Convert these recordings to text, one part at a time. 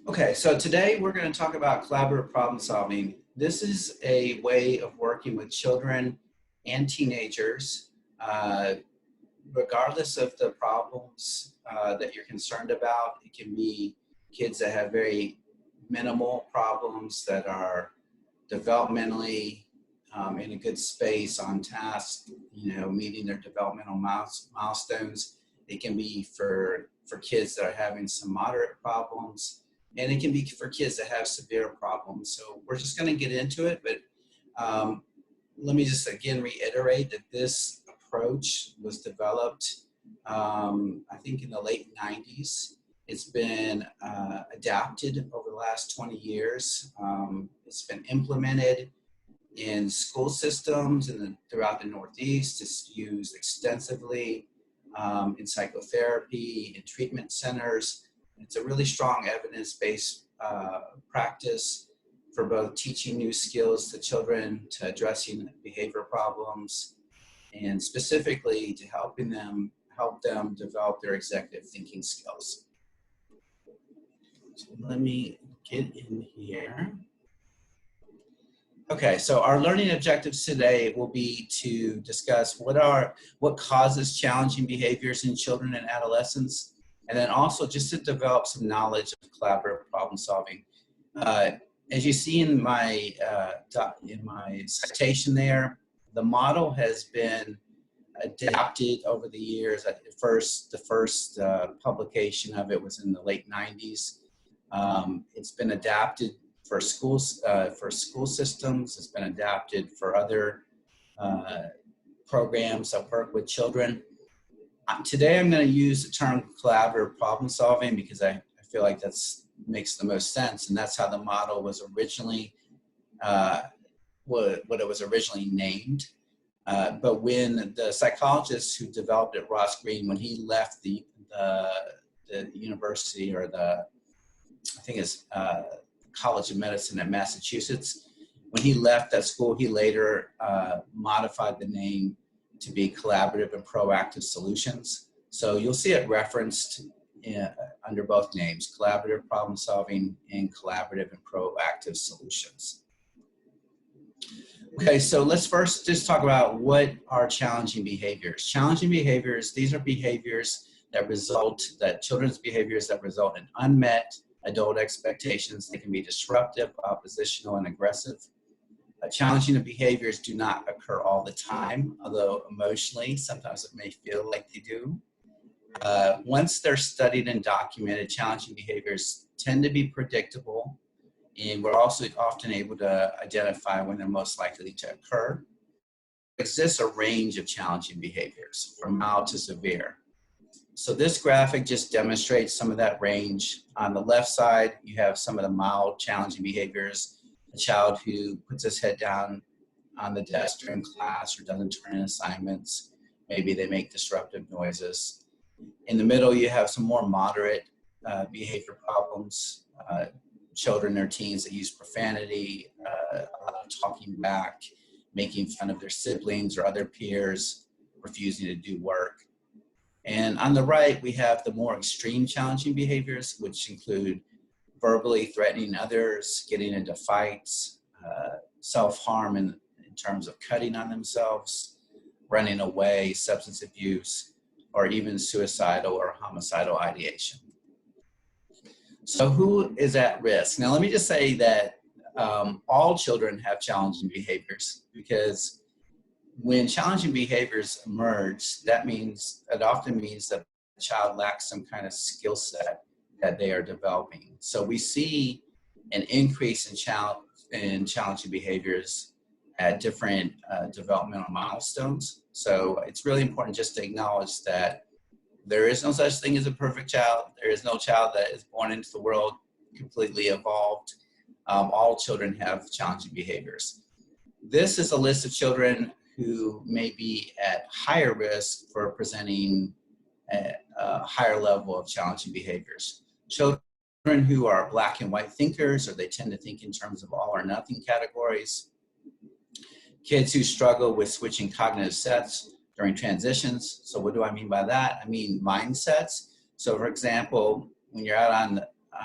Okay, so today we're going to talk about collaborative problem solving. This is a way of working with children and teenagers, regardless of the problems that you're concerned about. It can be kids that have very minimal problems that are developmentally in a good space, on task, meeting their developmental milestones. It can be for kids that are having some moderate problems. And it can be for kids that have severe problems. So we're just going to get into it, but let me just again reiterate that this approach was developed, I think, in the late 90s. It's been adapted over the last 20 years. It's been implemented in school systems throughout the Northeast. It's used extensively in psychotherapy, in treatment centers. It's a really strong evidence-based practice for both teaching new skills to children, to addressing behavior problems, and specifically to help them develop their executive thinking skills. So let me get in here. Okay, so our learning objectives today will be to discuss what causes challenging behaviors in children and adolescents, and then also just to develop some knowledge of collaborative problem solving. As you see in my citation there, the model has been adapted over the years. The first publication of it was in the late 90s. It's been adapted for school systems. It's been adapted for other programs that work with children. Today I'm going to use the term collaborative problem solving because I feel like that makes the most sense, and that's how the model was originally, what it was originally named. But when the psychologist who developed it, Ross Green, when he left the university, or I think it's College of Medicine at Massachusetts, when he left that school, he later modified the name to be collaborative and proactive solutions. So you'll see it referenced under both names, collaborative problem solving and collaborative and proactive solutions. Okay, so let's first just talk about what are challenging behaviors. Challenging behaviors, these are behaviors children's behaviors that result in unmet adult expectations. They can be disruptive, oppositional, and aggressive. Challenging behaviors do not occur all the time, although emotionally, sometimes it may feel like they do. Once they're studied and documented, challenging behaviors tend to be predictable, and we're also often able to identify when they're most likely to occur. There exists a range of challenging behaviors, from mild to severe. So this graphic just demonstrates some of that range. On the left side, you have some of the mild challenging behaviors. A child who puts his head down on the desk during class or doesn't turn in assignments. Maybe they make disruptive noises. In the middle, you have some more moderate behavior problems. Children or teens that use profanity, talking back, making fun of their siblings or other peers, refusing to do work. And on the right, we have the more extreme challenging behaviors, which include verbally threatening others, getting into fights, self-harm in terms of cutting on themselves, running away, substance abuse, or even suicidal or homicidal ideation. So who is at risk? Now, let me just say that all children have challenging behaviors, because when challenging behaviors emerge, it often means that the child lacks some kind of skill set that they are developing. So we see an increase in challenging behaviors at different developmental milestones. So it's really important just to acknowledge that there is no such thing as a perfect child. There is no child that is born into the world completely evolved. All children have challenging behaviors. This is a list of children who may be at higher risk for presenting a higher level of challenging behaviors. Children who are black and white thinkers, or they tend to think in terms of all or nothing categories. Kids who struggle with switching cognitive sets during transitions. So what do I mean by that? I mean mindsets. So for example, when you're out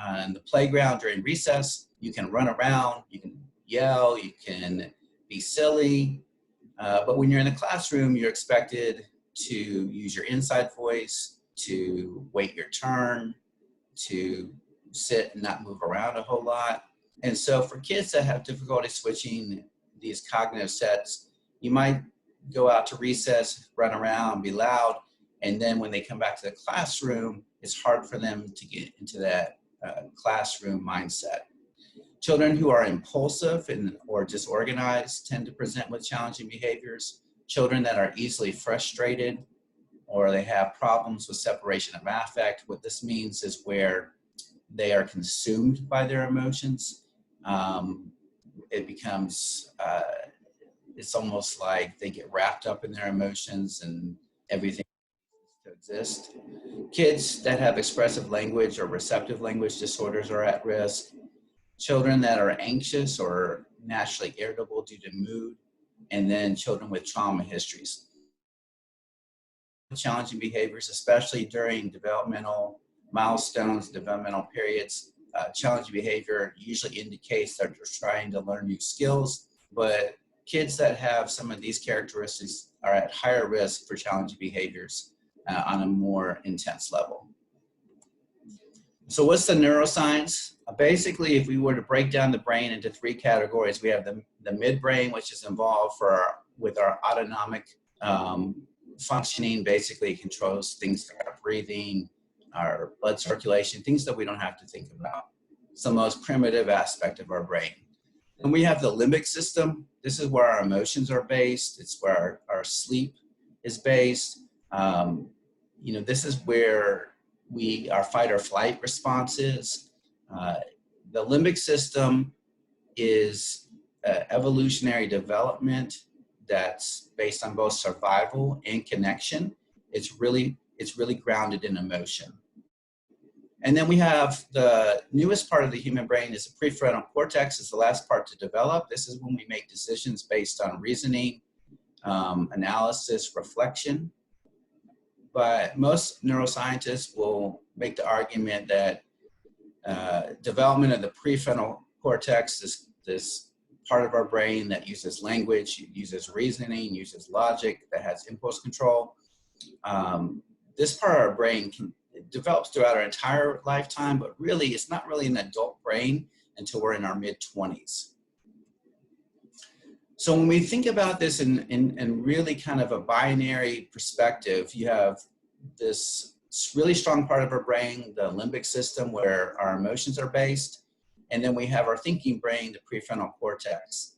on the playground during recess. You can run around, you can yell, you can be silly. But when you're in the classroom, you're expected to use your inside voice, to wait your turn, to sit and not move around a whole lot. And so for kids that have difficulty switching these cognitive sets, you might go out to recess, run around, be loud, and then when they come back to the classroom, it's hard for them to get into that classroom mindset. Children who are impulsive or disorganized tend to present with challenging behaviors. Children that are easily frustrated or they have problems with separation of affect, what this means is where they are consumed by their emotions. It becomes, it's almost like they get wrapped up in their emotions and everything to exist. Kids that have expressive language or receptive language disorders are at risk. Children that are anxious or naturally irritable due to mood, and then children with trauma histories. Challenging behaviors, especially during developmental milestones, developmental periods, challenging behavior usually indicates that they're trying to learn new skills, but kids that have some of these characteristics are at higher risk for challenging behaviors on a more intense level. So what's the neuroscience? Basically, if we were to break down the brain into three categories, we have the midbrain, which is involved with our autonomic functioning. Basically, it controls things like our breathing, our blood circulation, things that we don't have to think about. It's the most primitive aspect of our brain. And we have the limbic system. This is where our emotions are based. It's where our sleep is based. This is where our fight or flight response is. The limbic system is evolutionary development that's based on both survival and connection. It's really grounded in emotion. And then we have the newest part of the human brain is the prefrontal cortex. Is the last part to develop. This is when we make decisions based on reasoning, analysis, reflection. But most neuroscientists will make the argument that development of the prefrontal cortex is this part of our brain that uses language, uses reasoning, uses logic, that has impulse control. This part of our brain develops throughout our entire lifetime, but really it's not really an adult brain until we're in our mid-20s. So when we think about this in really kind of a binary perspective, you have this really strong part of our brain, the limbic system, where our emotions are based. And then we have our thinking brain, the prefrontal cortex.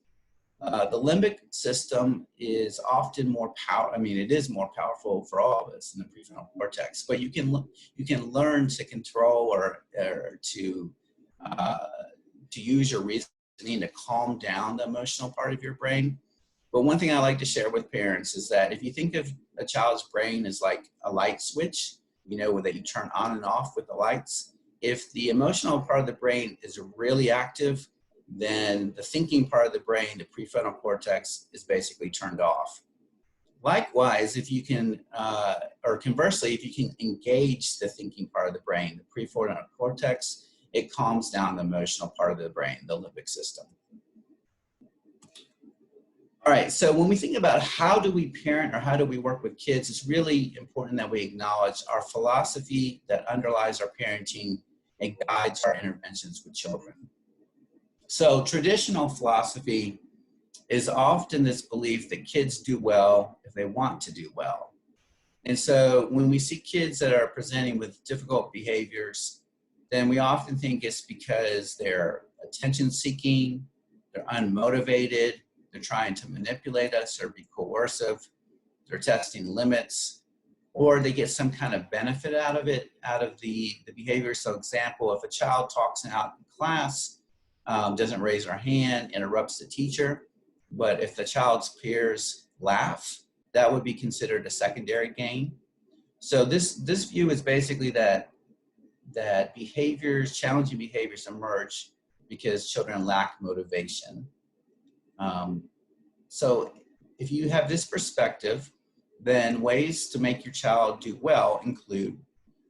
The limbic system is often more it is more powerful for all of us in the prefrontal cortex, but you can learn to control or to use your reasoning to calm down the emotional part of your brain. But one thing I like to share with parents is that if you think of a child's brain as like a light switch, that you turn on and off with the lights, if the emotional part of the brain is really active, then the thinking part of the brain, the prefrontal cortex, is basically turned off. Likewise, if you can, or conversely, if you can engage the thinking part of the brain, the prefrontal cortex, it calms down the emotional part of the brain, the limbic system. All right, so when we think about how do we parent or how do we work with kids, it's really important that we acknowledge our philosophy that underlies our parenting and guides our interventions with children. So traditional philosophy is often this belief that kids do well if they want to do well. And so when we see kids that are presenting with difficult behaviors, then we often think it's because they're attention seeking, they're unmotivated, they're trying to manipulate us or be coercive, they're testing limits, or they get some kind of benefit out of the behavior. So example, if a child talks out in class, doesn't raise their hand, interrupts the teacher, but if the child's peers laugh, that would be considered a secondary gain. So this view is basically that challenging behaviors emerge because children lack motivation. So if you have this perspective, then ways to make your child do well include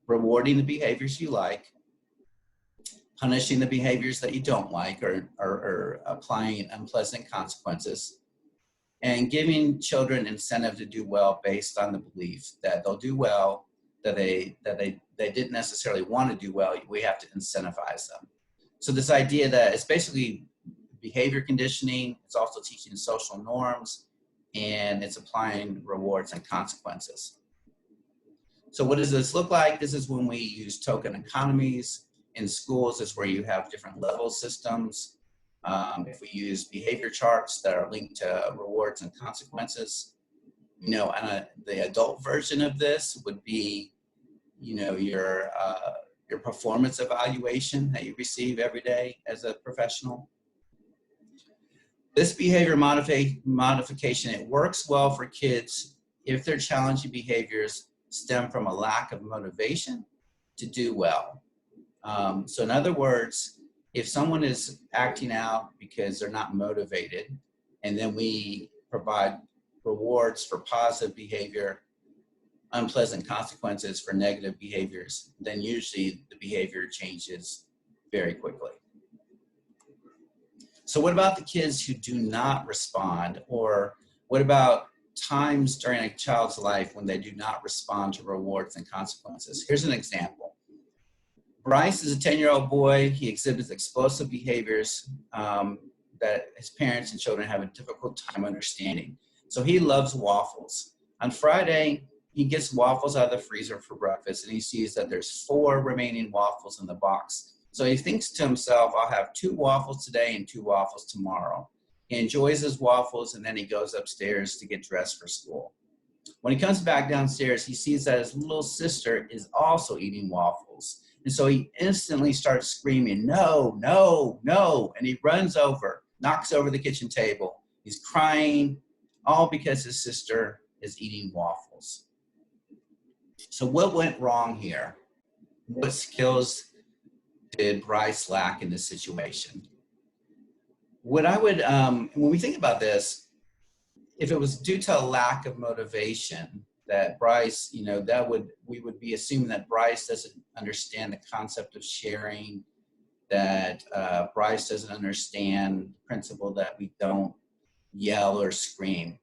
rewarding the behaviors you like, punishing the behaviors that you don't like, or applying unpleasant consequences, and giving children incentive to do well based on the belief that they'll do well, that they didn't necessarily want to do well. We have to incentivize them. So this idea that it's basically behavior conditioning, it's also teaching social norms, and it's applying rewards and consequences. So what does this look like? This is when we use token economies. In schools is where you have different level systems. If we use behavior charts that are linked to rewards and consequences, and the adult version of this would be, your performance evaluation that you receive every day as a professional. This behavior modification, it works well for kids if their challenging behaviors stem from a lack of motivation to do well. So in other words, if someone is acting out because they're not motivated, and then we provide rewards for positive behavior, unpleasant consequences for negative behaviors, then usually the behavior changes very quickly. So what about the kids who do not respond? Or what about times during a child's life when they do not respond to rewards and consequences? Here's an example. Bryce is a 10-year-old boy. He exhibits explosive behaviors that his parents and children have a difficult time understanding. So he loves waffles. On Friday, he gets waffles out of the freezer for breakfast, and he sees that there's 4 remaining waffles in the box. So he thinks to himself, I'll have 2 waffles today and 2 waffles tomorrow. He enjoys his waffles, and then he goes upstairs to get dressed for school. When he comes back downstairs, he sees that his little sister is also eating waffles. And so he instantly starts screaming, no, no, no. And he runs over, knocks over the kitchen table. He's crying, all because his sister is eating waffles. So what went wrong here? What skills did Bryce lack in this situation? What I would, when we think about this, if it was due to a lack of motivation, that Bryce, we would be assuming that Bryce doesn't understand the concept of sharing, that Bryce doesn't understand the principle that we don't yell or scream.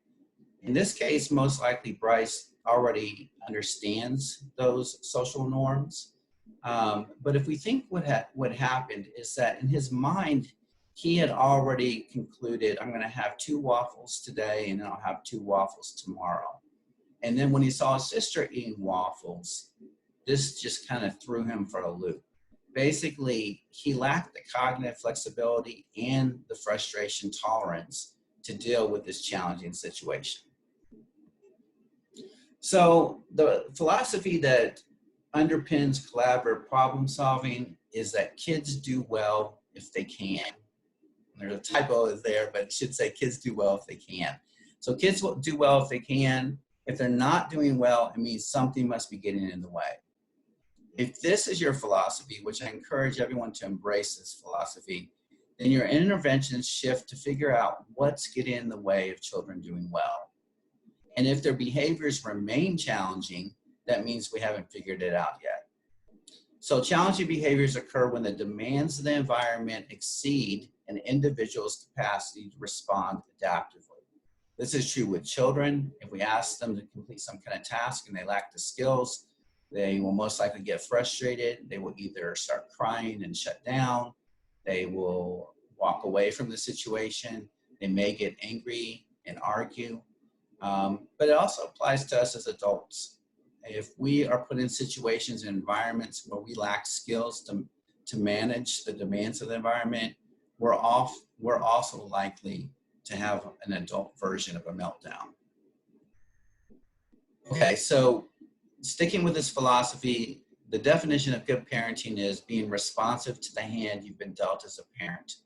In this case, most likely Bryce already understands those social norms. But if we think what happened is that in his mind, he had already concluded, I'm going to have 2 waffles today and then I'll have 2 waffles tomorrow. And then when he saw his sister eating waffles, this just kind of threw him for a loop. Basically, he lacked the cognitive flexibility and the frustration tolerance to deal with this challenging situation. So the philosophy that underpins collaborative problem solving is that kids do well if they can. There's a typo there, but it should say kids do well if they can. So kids will do well if they can. If they're not doing well, it means something must be getting in the way. If this is your philosophy, which I encourage everyone to embrace this philosophy, then your interventions shift to figure out what's getting in the way of children doing well. And if their behaviors remain challenging, that means we haven't figured it out yet. So challenging behaviors occur when the demands of the environment exceed an individual's capacity to respond adaptively. This is true with children. If we ask them to complete some kind of task and they lack the skills, they will most likely get frustrated. They will either start crying and shut down. They will walk away from the situation. They may get angry and argue. But it also applies to us as adults. If we are put in situations and environments where we lack skills to manage the demands of the environment, we're also likely to have an adult version of a meltdown. Okay, so sticking with this philosophy, the definition of good parenting is being responsive to the hand you've been dealt as a parent.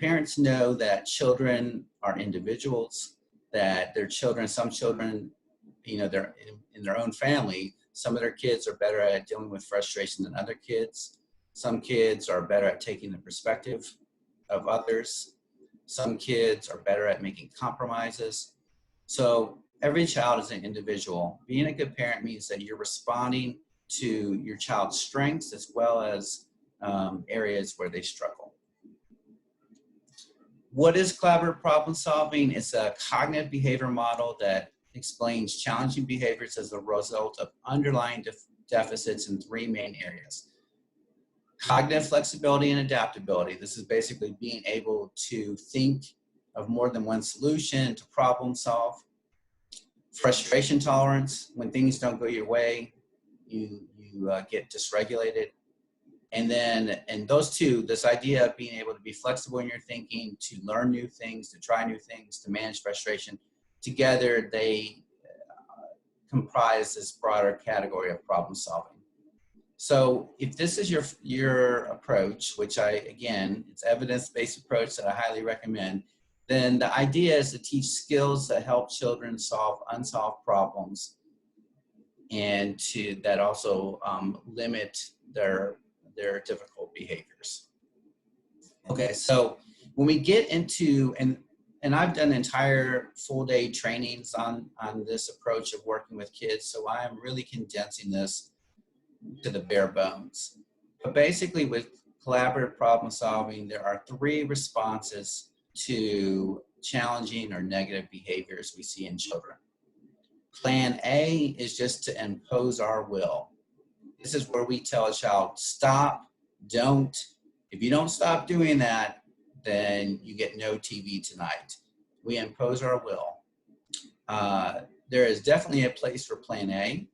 Parents know that children are individuals, that their children, some children, they're in their own family, some of their kids are better at dealing with frustration than other kids. Some kids are better at taking the perspective of others. Some kids are better at making compromises. So every child is an individual. Being a good parent means that you're responding to your child's strengths as well as areas where they struggle. What is collaborative problem solving? It's a cognitive behavior model that explains challenging behaviors as a result of underlying deficits in three main areas. Cognitive flexibility and adaptability. This is basically being able to think of more than one solution to problem solve. Frustration tolerance. When things don't go your way, you get dysregulated. And then, and those two, this idea of being able to be flexible in your thinking, to learn new things, to try new things, to manage frustration, together they comprise this broader category of problem solving. So if this is your approach, which again, it's evidence-based approach that I highly recommend, then the idea is to teach skills that help children solve unsolved problems, and that also limit their difficult behaviors. Okay, so when we get into, and I've done entire full day trainings on this approach of working with kids, so I am really condensing this to the bare bones. But basically with collaborative problem solving, there are three responses to challenging or negative behaviors we see in children. Plan A is just to impose our will. This is where we tell a child, stop, don't. If you don't stop doing that, then you get no TV tonight. We impose our will. There is definitely a place for Plan A.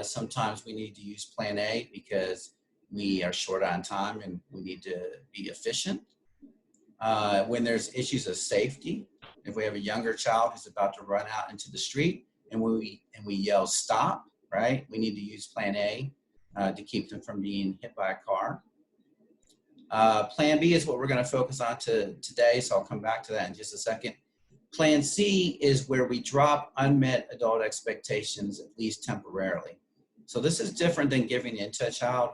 Sometimes we need to use Plan A because we are short on time and we need to be efficient. When there's issues of safety, if we have a younger child who's about to run out into the street and we yell stop, right? We need to use Plan A to keep them from being hit by a car. Plan B is what we're going to focus on today, so I'll come back to that in just a second. Plan C is where we drop unmet adult expectations, at least temporarily. So this is different than giving in to a child.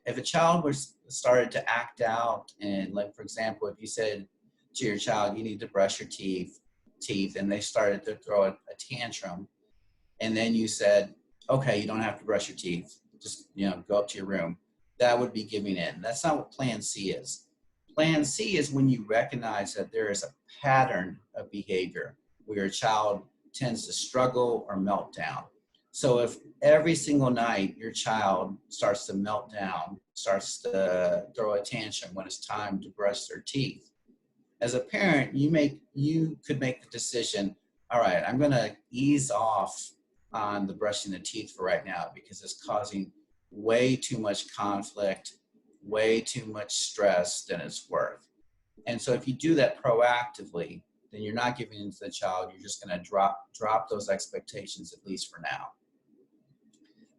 If a child started to act out, and like, for example, if you said to your child, you need to brush your teeth, and they started to throw a tantrum, and then you said, okay, you don't have to brush your teeth, just go up to your room, that would be giving in. That's not what Plan C is. Plan C is when you recognize that there is a pattern of behavior where your child tends to struggle or melt down. So if every single night your child starts to melt down, starts to throw a tantrum when it's time to brush their teeth, as a parent, you could make the decision, all right, I'm gonna ease off on the brushing the teeth for right now because it's causing way too much conflict, way too much stress than it's worth. And so if you do that proactively, then you're not giving in to the child, you're just gonna drop those expectations, at least for now.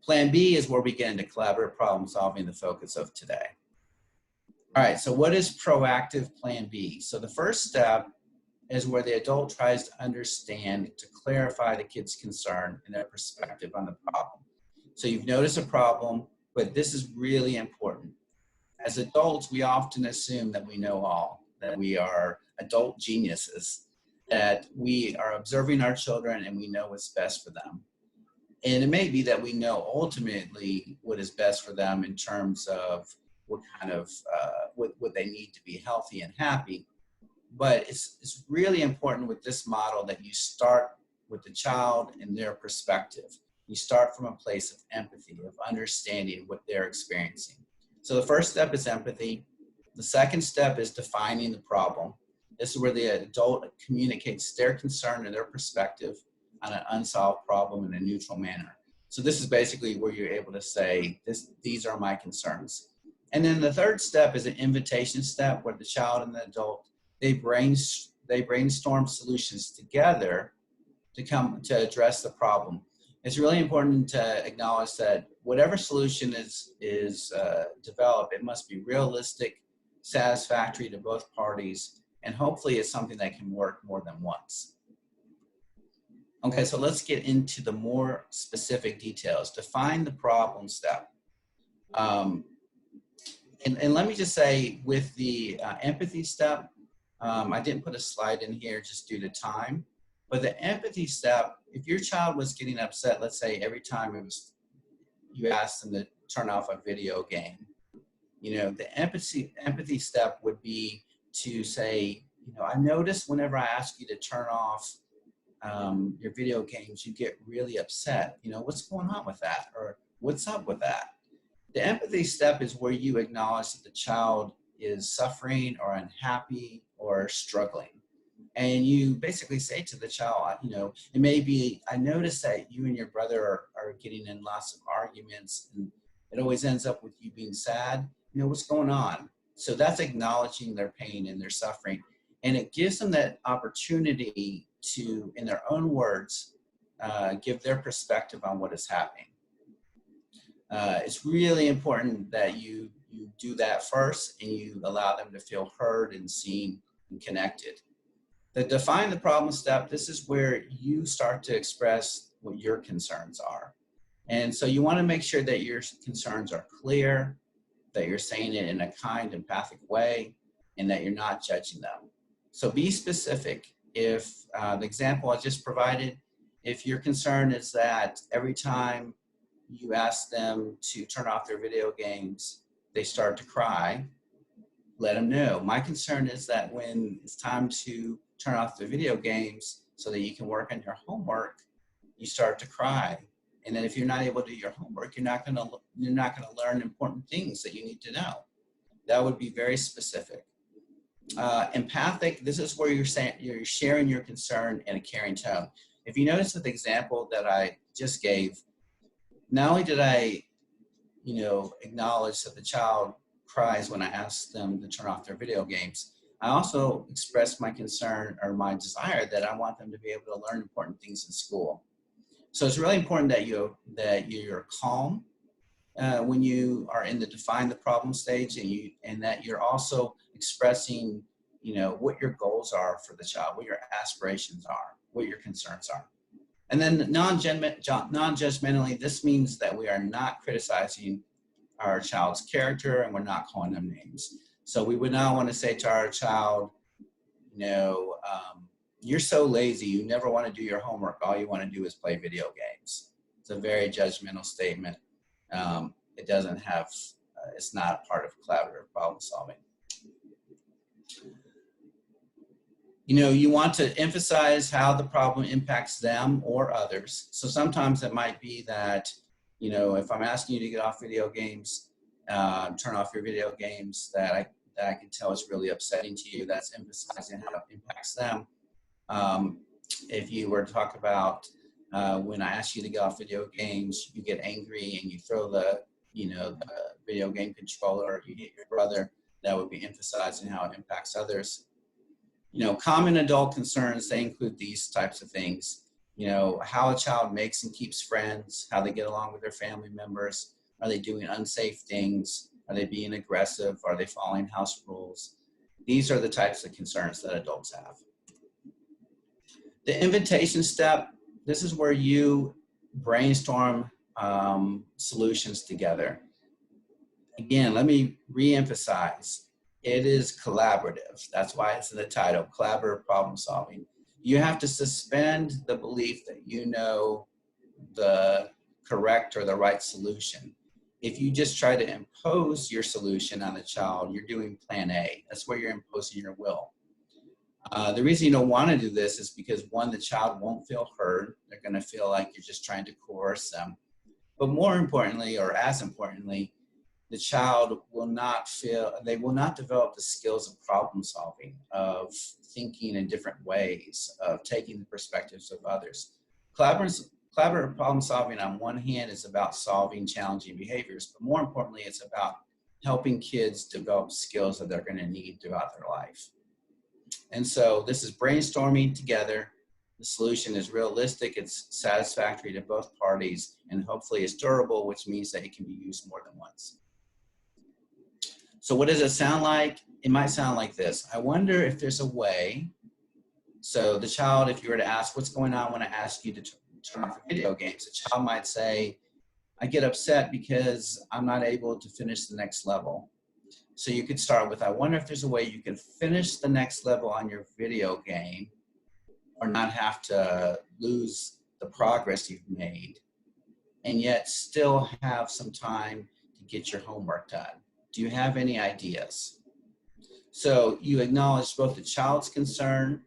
Plan B is where we get into collaborative problem solving, the focus of today. All right, so what is proactive Plan B? So the first step is where the adult tries to understand, to clarify the kid's concern and their perspective on the problem. So you've noticed a problem, but this is really important. As adults, we often assume that we know all, that we are adult geniuses, that we are observing our children and we know what's best for them. And it may be that we know ultimately what is best for them in terms of what kind of, what they need to be healthy and happy. But it's really important with this model that you start with the child and their perspective. You start from a place of empathy, of understanding what they're experiencing. So the first step is empathy. The second step is defining the problem. This is where the adult communicates their concern and their perspective on an unsolved problem in a neutral manner. So this is basically where you're able to say, these are my concerns. And then the third step is an invitation step where the child and the adult, they brainstorm solutions together to address the problem. It's really important to acknowledge that whatever solution is developed, it must be realistic, satisfactory to both parties, and hopefully it's something that can work more than once. Okay, so let's get into the more specific details. Define the problem step. And let me just say, with the empathy step, I didn't put a slide in here just due to time, but the empathy step, if your child was getting upset, let's say every time you asked them to turn off a video game, The empathy step would be to say, I notice whenever I ask you to turn off your video games, you get really upset. What's going on with that? Or what's up with that? The empathy step is where you acknowledge that the child is suffering or unhappy or struggling. And you basically say to the child, it may be, I notice that you and your brother are getting in lots of arguments, and it always ends up with you being sad. What's going on? So that's acknowledging their pain and their suffering. And it gives them that opportunity to, in their own words, give their perspective on what is happening. It's really important that you do that first, and you allow them to feel heard and seen and connected. The define the problem step, this is where you start to express what your concerns are. And so you want to make sure that your concerns are clear, that you're saying it in a kind, empathic way, and that you're not judging them. So be specific. If the example I just provided, if your concern is that every time you ask them to turn off their video games, they start to cry, let them know. My concern is that when it's time to turn off the video games so that you can work on your homework, you start to cry. And then if you're not able to do your homework, you're not gonna learn important things that you need to know. That would be very specific. Empathic, this is where you're sharing your concern in a caring tone. If you notice with the example that I just gave, not only did I, acknowledge that the child cries when I ask them to turn off their video games, I also expressed my concern or my desire that I want them to be able to learn important things in school. So it's really important that you're calm when you are in the define the problem stage, and that you're also expressing, what your goals are for the child, what your aspirations are, what your concerns are. And then non-judgmentally, this means that we are not criticizing our child's character, and we're not calling them names. So we would not want to say to our child, you're so lazy, you never want to do your homework, all you want to do is play video games. It's a very judgmental statement. It doesn't have, it's not part of collaborative problem solving. You want to emphasize how the problem impacts them or others. So sometimes it might be that, if I'm asking you to get off video games, turn off your video games, that I can tell is really upsetting to you, that's emphasizing how it impacts them. If you were to talk about when I ask you to get off video games, you get angry and you throw the video game controller, or you hit your brother, that would be emphasizing how it impacts others. Common adult concerns, they include these types of things. How a child makes and keeps friends, how they get along with their family members, are they doing unsafe things, are they being aggressive, are they following house rules? These are the types of concerns that adults have. The invitation step, this is where you brainstorm solutions together. Again, let me re-emphasize, it is collaborative. That's why it's in the title, collaborative problem solving. You have to suspend the belief that you know the correct or the right solution. If you just try to impose your solution on the child, you're doing plan A. That's where you're imposing your will. The reason you don't want to do this is because, one, the child won't feel heard. They're going to feel like you're just trying to coerce them. But more importantly, or as importantly, the child will not develop the skills of problem solving, of thinking in different ways, of taking the perspectives of others. Collaborative problem solving on one hand is about solving challenging behaviors, but more importantly, it's about helping kids develop skills that they're going to need throughout their life. And so this is brainstorming together. The solution is realistic, it's satisfactory to both parties, and hopefully it's durable, which means that it can be used more than once. So what does it sound like? It might sound like this. I wonder if there's a way, so the child, if you were to ask, what's going on when I ask you to turn off the video games? The child might say, I get upset because I'm not able to finish the next level. So you could start with, I wonder if there's a way you can finish the next level on your video game or not have to lose the progress you've made, and yet still have some time to get your homework done. Do you have any ideas? So you acknowledge both the child's concern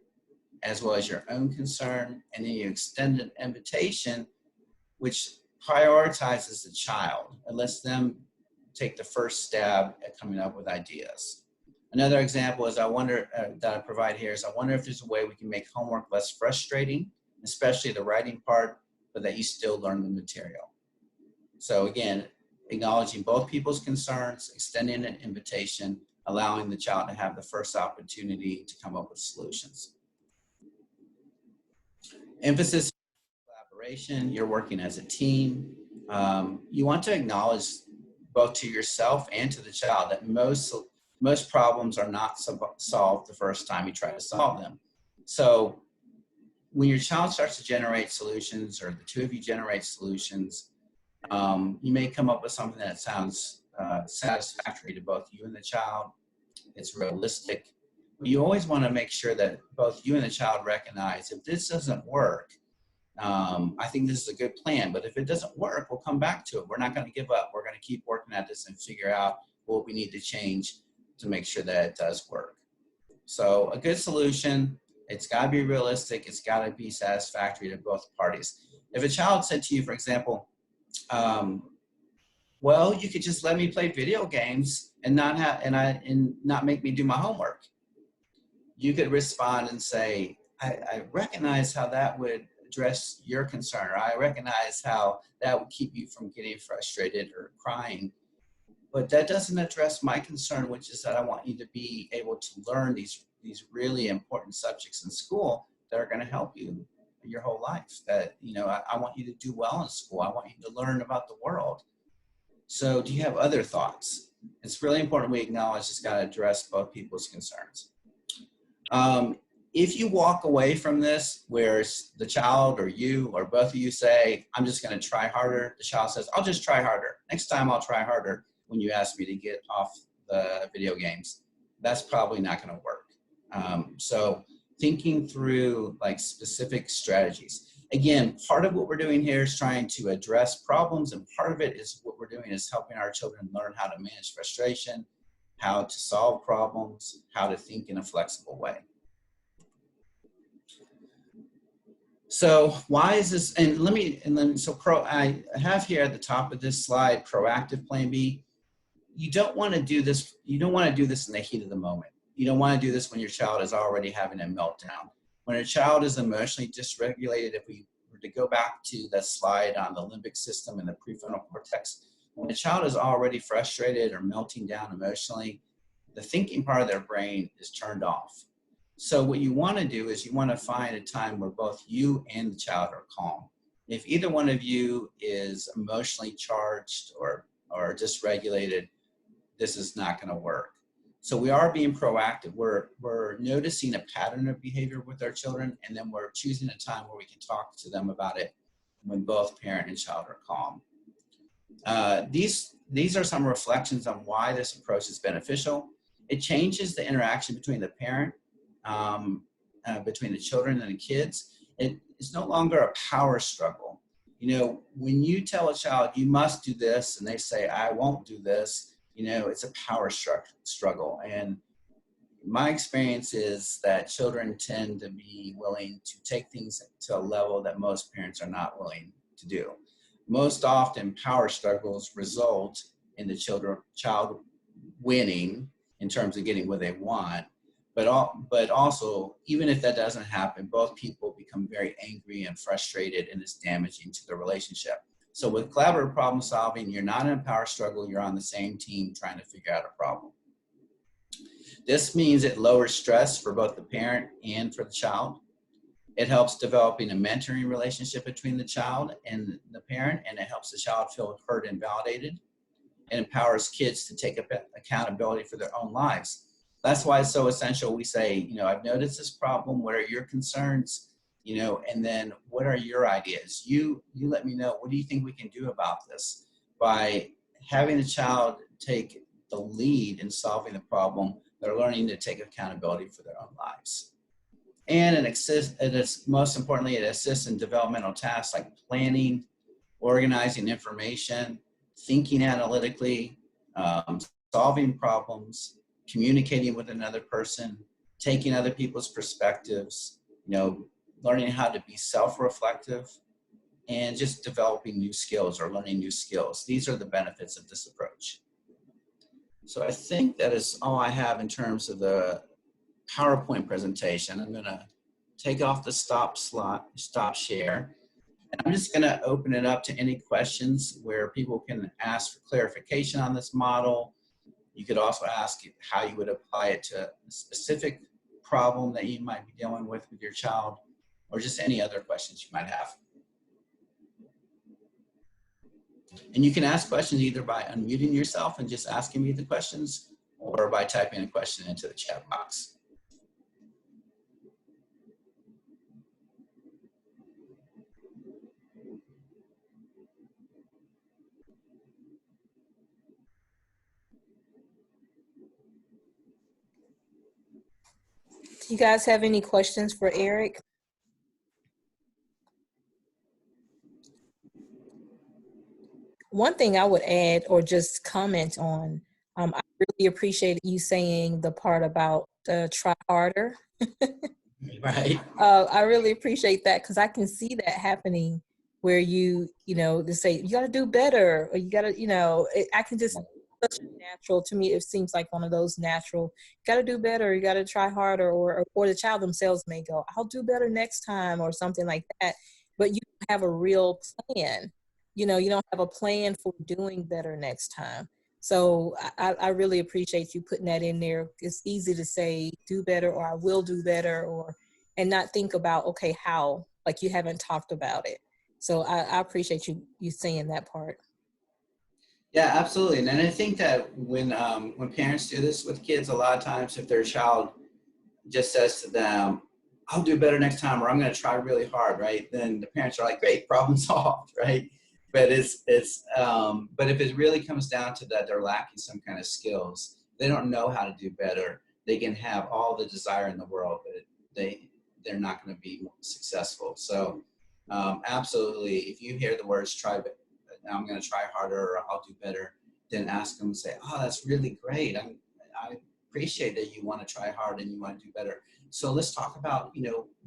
as well as your own concern, and then you extend an invitation which prioritizes the child and lets them take the first stab at coming up with ideas. Another example is that I provide here is I wonder if there's a way we can make homework less frustrating, especially the writing part, but that you still learn the material. So again, acknowledging both people's concerns, extending an invitation, allowing the child to have the first opportunity to come up with solutions. Emphasis on collaboration, you're working as a team. You want to acknowledge both to yourself and to the child that most problems are not solved the first time you try to solve them. So when your child starts to generate solutions, or the two of you generate solutions, you may come up with something that sounds satisfactory to both you and the child. It's realistic. But you always want to make sure that both you and the child recognize if this doesn't work, I think this is a good plan, but if it doesn't work, we'll come back to it. We're not going to give up. We're going to keep working at this and figure out what we need to change to make sure that it does work. So a good solution, it's got to be realistic. It's got to be satisfactory to both parties. If a child said to you, for example, well, you could just let me play video games and not make me do my homework, you could respond and say, I recognize how that would address your concern, or I recognize how that would keep you from getting frustrated or crying, but that doesn't address my concern, which is that I want you to be able to learn these really important subjects in school that are going to help you your whole life. That, you know, I want you to do well in school. I want you to learn about the world. So do you have other thoughts? It's really important we acknowledge it's got to address both people's concerns. If you walk away from this where the child or you or both of you say, I'm just going to try harder, the child says, I'll just try harder. Next time I'll try harder when you ask me to get off the video games. That's probably not going to work. So thinking through like specific strategies. Again, part of what we're doing here is trying to address problems, and part of it is what we're doing is helping our children learn how to manage frustration, how to solve problems, how to think in a flexible way. So why is this, I have here at the top of this slide, proactive plan B. You don't want to do this, in the heat of the moment. You don't want to do this when your child is already having a meltdown. When a child is emotionally dysregulated, if we were to go back to that slide on the limbic system and the prefrontal cortex, when a child is already frustrated or melting down emotionally, the thinking part of their brain is turned off. So what you want to do is you want to find a time where both you and the child are calm. If either one of you is emotionally charged or dysregulated, this is not going to work. So we are being proactive. We're noticing a pattern of behavior with our children, and then we're choosing a time where we can talk to them about it when both parent and child are calm. These are some reflections on why this approach is beneficial. It changes the interaction between the parent, between the children and the kids. It's no longer a power struggle. You know, when you tell a child you must do this and they say I won't do this, you know, it's a power struggle. And my experience is that children tend to be willing to take things to a level that most parents are not willing to do. Most often power struggles result in the child winning in terms of getting what they want. But also, even if that doesn't happen, both people become very angry and frustrated, and it's damaging to the relationship. So with collaborative problem solving, you're not in a power struggle, you're on the same team trying to figure out a problem. This means it lowers stress for both the parent and for the child. It helps developing a mentoring relationship between the child and the parent, and it helps the child feel heard and validated. It empowers kids to take accountability for their own lives. That's why it's so essential. We say, you know, I've noticed this problem. What are your concerns? You know, and then what are your ideas? You let me know. What do you think we can do about this? By having the child take the lead in solving the problem, they're learning to take accountability for their own lives. And most importantly, it assists in developmental tasks like planning, organizing information, thinking analytically, solving problems, communicating with another person, taking other people's perspectives, you know, learning how to be self-reflective, and just developing new skills or learning new skills. These are the benefits of this approach. So I think that is all I have in terms of the PowerPoint presentation. I'm gonna take off the stop share. And I'm just gonna open it up to any questions where people can ask for clarification on this model. You could also ask how you would apply it to a specific problem that you might be dealing with your child, or just any other questions you might have. And you can ask questions either by unmuting yourself and just asking me the questions, or by typing a question into the chat box. Do you guys have any questions for Eric? One thing I would add or just comment on, I really appreciate you saying the part about try harder. Right. I really appreciate that, because I can see that happening where you know, to say, you got to do better, or you got to, I can just, such natural to me. It seems like one of those natural, got to do better, you got to try harder, or the child themselves may go, I'll do better next time, or something like that. But you have a real plan. You don't have a plan for doing better next time. So I really appreciate you putting that in there. It's easy to say do better, or I will do better, and not think about, okay, how, like you haven't talked about it. So I appreciate you saying that part. Yeah, absolutely. And I think that when parents do this with kids, a lot of times if their child just says to them, I'll do better next time, or I'm going to try really hard, right? Then the parents are like, great, problem solved, right? But but if it really comes down to that, they're lacking some kind of skills. They don't know how to do better. They can have all the desire in the world, but they're not going to be successful. So absolutely, if you hear the words try, I'm going to try harder, or I'll do better, then ask them and say, oh, that's really great. I appreciate that you want to try hard and you want to do better. So let's talk about,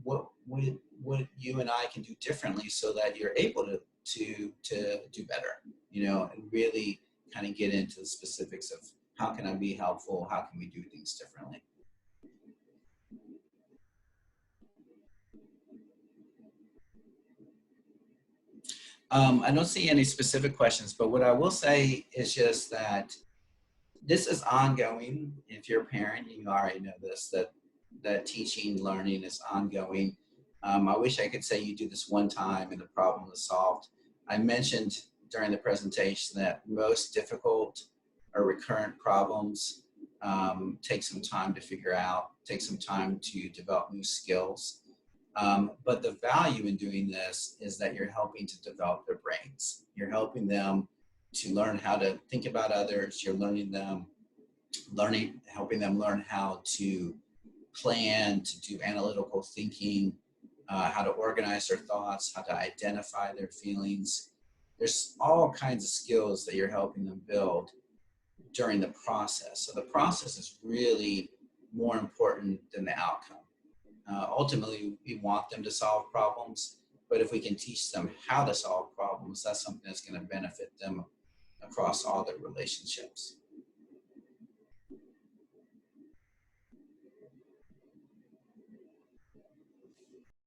what you and I can do differently so that you're able to do better, and really kind of get into the specifics of how can I be helpful? How can we do things differently? I don't see any specific questions, but what I will say is just that this is ongoing. If you're a parent, you already know this, that teaching, learning is ongoing. I wish I could say you do this one time and the problem is solved. I mentioned during the presentation that most difficult or recurrent problems take some time to figure out, take some time to develop new skills. But the value in doing this is that you're helping to develop their brains. You're helping them to learn how to think about others. You're helping them learn how to plan, to do analytical thinking, how to organize their thoughts, how to identify their feelings. There's all kinds of skills that you're helping them build during the process. So the process is really more important than the outcome. Ultimately, we want them to solve problems, but if we can teach them how to solve problems, that's something that's going to benefit them across all their relationships.